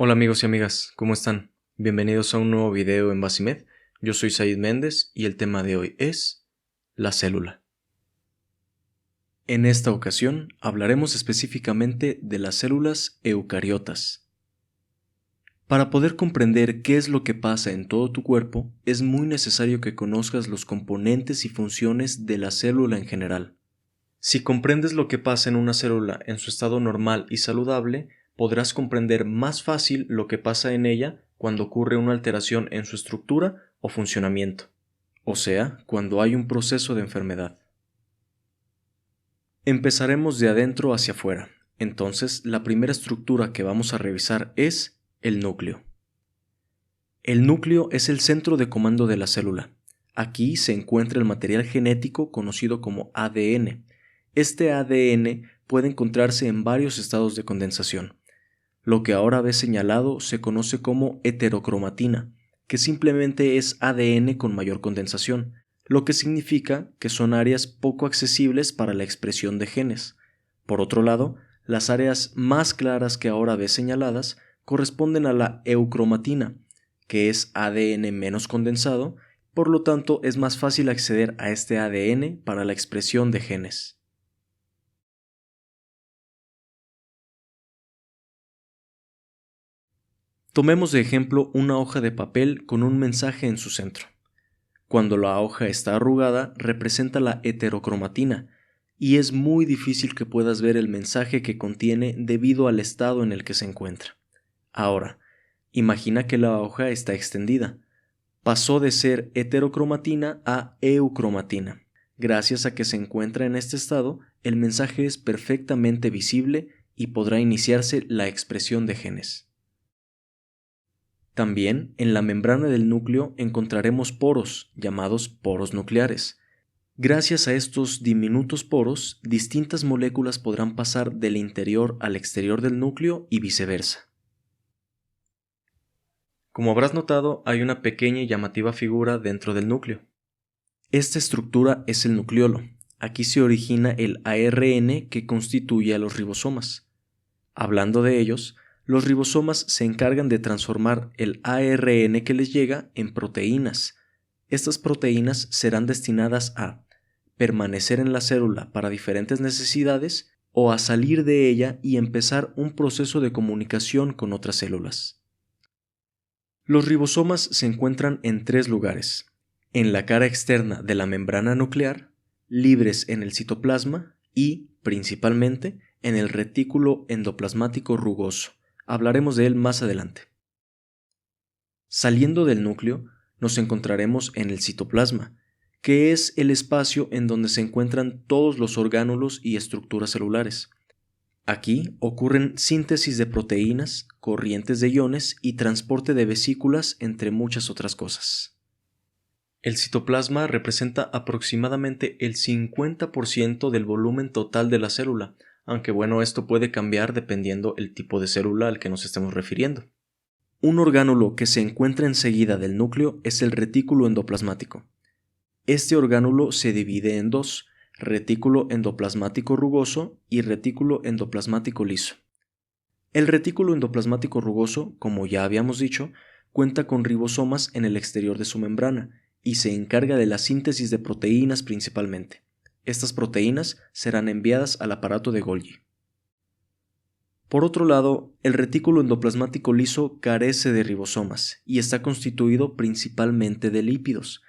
Hola amigos y amigas, ¿cómo están? Bienvenidos a un nuevo video en Basimed. Yo soy Said Méndez y el tema de hoy es la célula. En esta ocasión hablaremos específicamente de las células eucariotas. Para poder comprender qué es lo que pasa en todo tu cuerpo, es muy necesario que conozcas los componentes y funciones de la célula en general. Si comprendes lo que pasa en una célula en su estado normal y saludable, podrás comprender más fácil lo que pasa en ella cuando ocurre una alteración en su estructura o funcionamiento, o sea, cuando hay un proceso de enfermedad. Empezaremos de adentro hacia afuera. Entonces, la primera estructura que vamos a revisar es el núcleo. El núcleo es el centro de comando de la célula. Aquí se encuentra el material genético conocido como ADN. Este ADN puede encontrarse en varios estados de condensación. Lo que ahora ves señalado se conoce como heterocromatina, que simplemente es ADN con mayor condensación, lo que significa que son áreas poco accesibles para la expresión de genes. Por otro lado, las áreas más claras que ahora ves señaladas corresponden a la eucromatina, que es ADN menos condensado, por lo tanto es más fácil acceder a este ADN para la expresión de genes. Tomemos de ejemplo una hoja de papel con un mensaje en su centro. Cuando la hoja está arrugada, representa la heterocromatina, y es muy difícil que puedas ver el mensaje que contiene debido al estado en el que se encuentra. Ahora, imagina que la hoja está extendida. Pasó de ser heterocromatina a eucromatina. Gracias a que se encuentra en este estado, el mensaje es perfectamente visible y podrá iniciarse la expresión de genes. También en la membrana del núcleo encontraremos poros, llamados poros nucleares. Gracias a estos diminutos poros, distintas moléculas podrán pasar del interior al exterior del núcleo y viceversa. Como habrás notado, hay una pequeña y llamativa figura dentro del núcleo. Esta estructura es el nucleolo. Aquí se origina el ARN que constituye a los ribosomas. Hablando de ellos, los ribosomas se encargan de transformar el ARN que les llega en proteínas. Estas proteínas serán destinadas a permanecer en la célula para diferentes necesidades o a salir de ella y empezar un proceso de comunicación con otras células. Los ribosomas se encuentran en tres lugares: en la cara externa de la membrana nuclear, libres en el citoplasma y, principalmente, en el retículo endoplasmático rugoso. Hablaremos de él más adelante. Saliendo del núcleo, nos encontraremos en el citoplasma, que es el espacio en donde se encuentran todos los orgánulos y estructuras celulares. Aquí ocurren síntesis de proteínas, corrientes de iones y transporte de vesículas, entre muchas otras cosas. El citoplasma representa aproximadamente el 50% del volumen total de la célula, aunque bueno, esto puede cambiar dependiendo el tipo de célula al que nos estemos refiriendo. Un orgánulo que se encuentra enseguida del núcleo es el retículo endoplasmático. Este orgánulo se divide en dos: retículo endoplasmático rugoso y retículo endoplasmático liso. El retículo endoplasmático rugoso, como ya habíamos dicho, cuenta con ribosomas en el exterior de su membrana y se encarga de la síntesis de proteínas principalmente. Estas proteínas serán enviadas al aparato de Golgi. Por otro lado, el retículo endoplasmático liso carece de ribosomas y está constituido principalmente de lípidos.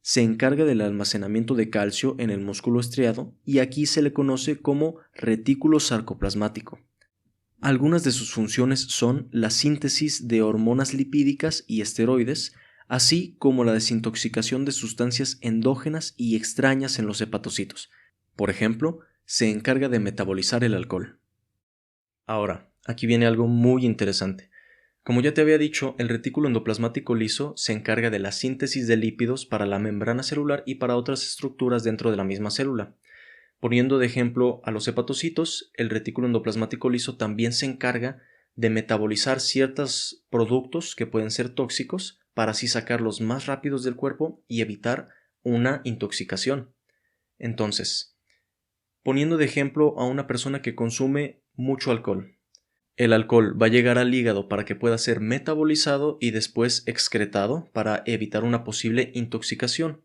Se encarga del almacenamiento de calcio en el músculo estriado y aquí se le conoce como retículo sarcoplasmático. Algunas de sus funciones son la síntesis de hormonas lipídicas y esteroides, así como la desintoxicación de sustancias endógenas y extrañas en los hepatocitos. Por ejemplo, se encarga de metabolizar el alcohol. Ahora, aquí viene algo muy interesante. Como ya te había dicho, el retículo endoplasmático liso se encarga de la síntesis de lípidos para la membrana celular y para otras estructuras dentro de la misma célula. Poniendo de ejemplo a los hepatocitos, el retículo endoplasmático liso también se encarga de metabolizar ciertos productos que pueden ser tóxicos para así sacarlos más rápidos del cuerpo y evitar una intoxicación. Entonces, poniendo de ejemplo a una persona que consume mucho alcohol, El alcohol va a llegar al hígado para que pueda ser metabolizado y después excretado para evitar una posible intoxicación.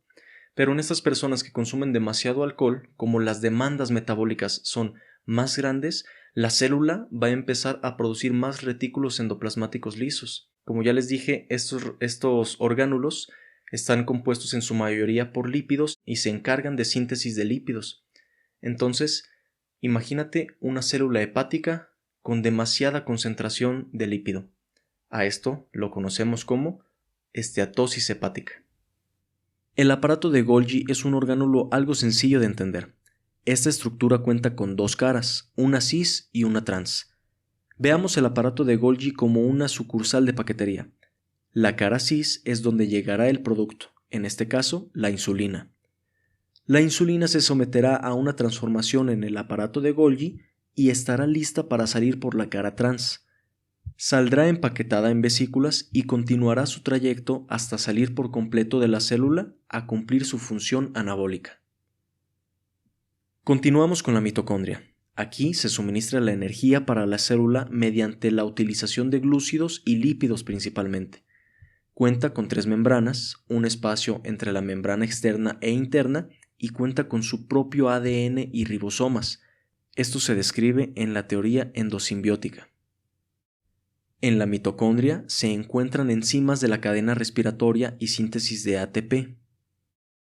Pero en estas personas que consumen demasiado alcohol, como las demandas metabólicas son más grandes, la célula va a empezar a producir más retículos endoplasmáticos lisos. Como ya les dije, estos orgánulos están compuestos en su mayoría por lípidos y se encargan de síntesis de lípidos. Entonces, imagínate una célula hepática con demasiada concentración de lípido. A esto lo conocemos como esteatosis hepática. El aparato de Golgi es un orgánulo algo sencillo de entender. Esta estructura cuenta con dos caras, una cis y una trans. Veamos el aparato de Golgi como una sucursal de paquetería. La cara cis es donde llegará el producto, en este caso, la insulina. La insulina se someterá a una transformación en el aparato de Golgi y estará lista para salir por la cara trans. Saldrá empaquetada en vesículas y continuará su trayecto hasta salir por completo de la célula a cumplir su función anabólica. Continuamos con la mitocondria. Aquí se suministra la energía para la célula mediante la utilización de glúcidos y lípidos principalmente. Cuenta con 3 membranas, un espacio entre la membrana externa e interna y cuenta con su propio ADN y ribosomas. Esto se describe en la teoría endosimbiótica. En la mitocondria se encuentran enzimas de la cadena respiratoria y síntesis de ATP.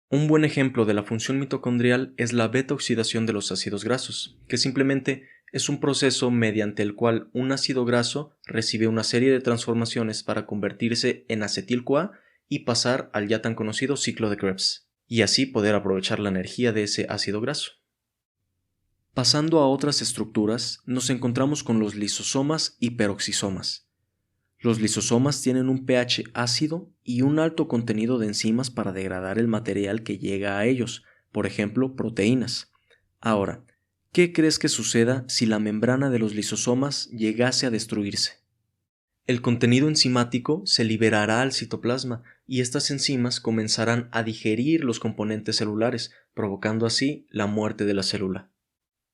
Un buen ejemplo de la función mitocondrial es la beta-oxidación de los ácidos grasos, que simplemente es un proceso mediante el cual un ácido graso recibe una serie de transformaciones para convertirse en acetil-CoA y pasar al ya tan conocido ciclo de Krebs, y así poder aprovechar la energía de ese ácido graso. Pasando a otras estructuras, nos encontramos con los lisosomas y peroxisomas. Los lisosomas tienen un pH ácido y un alto contenido de enzimas para degradar el material que llega a ellos, por ejemplo, proteínas. Ahora, ¿qué crees que suceda si la membrana de los lisosomas llegase a destruirse? El contenido enzimático se liberará al citoplasma y estas enzimas comenzarán a digerir los componentes celulares, provocando así la muerte de la célula.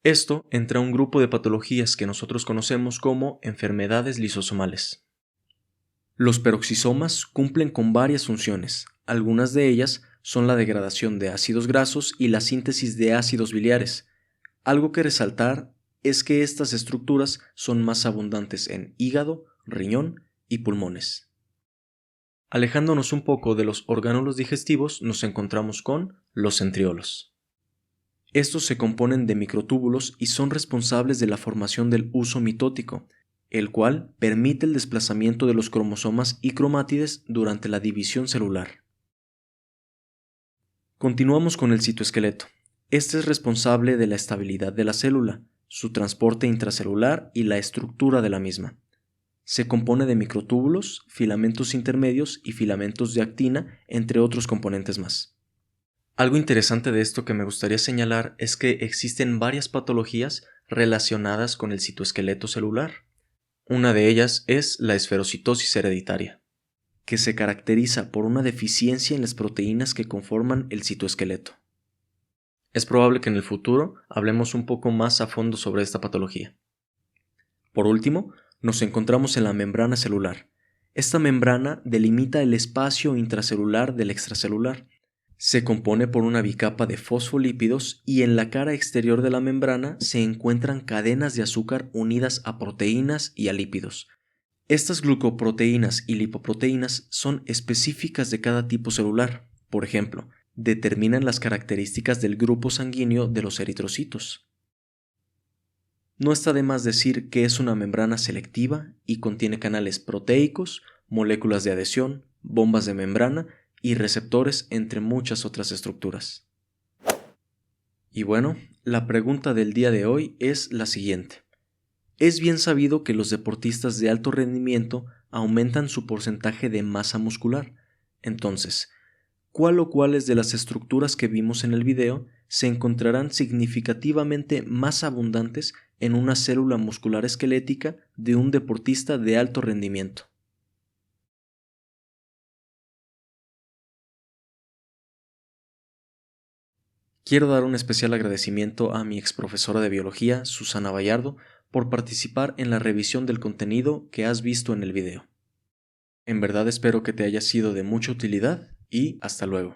Esto entra a un grupo de patologías que nosotros conocemos como enfermedades lisosomales. Los peroxisomas cumplen con varias funciones. Algunas de ellas son la degradación de ácidos grasos y la síntesis de ácidos biliares. Algo que resaltar es que estas estructuras son más abundantes en hígado, riñón y pulmones. Alejándonos un poco de los orgánulos digestivos, nos encontramos con los centriolos. Estos se componen de microtúbulos y son responsables de la formación del huso mitótico, el cual permite el desplazamiento de los cromosomas y cromátides durante la división celular. Continuamos con el citoesqueleto. Este es responsable de la estabilidad de la célula, su transporte intracelular y la estructura de la misma. Se compone de microtúbulos, filamentos intermedios y filamentos de actina, entre otros componentes más. Algo interesante de esto que me gustaría señalar es que existen varias patologías relacionadas con el citoesqueleto celular. Una de ellas es la esferocitosis hereditaria, que se caracteriza por una deficiencia en las proteínas que conforman el citoesqueleto. Es probable que en el futuro hablemos un poco más a fondo sobre esta patología. Por último, nos encontramos en la membrana celular. Esta membrana delimita el espacio intracelular del extracelular. Se compone por una bicapa de fosfolípidos y en la cara exterior de la membrana se encuentran cadenas de azúcar unidas a proteínas y a lípidos. Estas glucoproteínas y lipoproteínas son específicas de cada tipo celular. Por ejemplo, determinan las características del grupo sanguíneo de los eritrocitos. No está de más decir que es una membrana selectiva y contiene canales proteicos, moléculas de adhesión, bombas de membrana y receptores, entre muchas otras estructuras. Y bueno, la pregunta del día de hoy es la siguiente. Es bien sabido que los deportistas de alto rendimiento aumentan su porcentaje de masa muscular. Entonces, ¿cuál o cuáles de las estructuras que vimos en el video se encontrarán significativamente más abundantes en una célula muscular esquelética de un deportista de alto rendimiento? Quiero dar un especial agradecimiento a mi exprofesora de biología, Susana Vallardo, por participar en la revisión del contenido que has visto en el video. En verdad espero que te haya sido de mucha utilidad y hasta luego.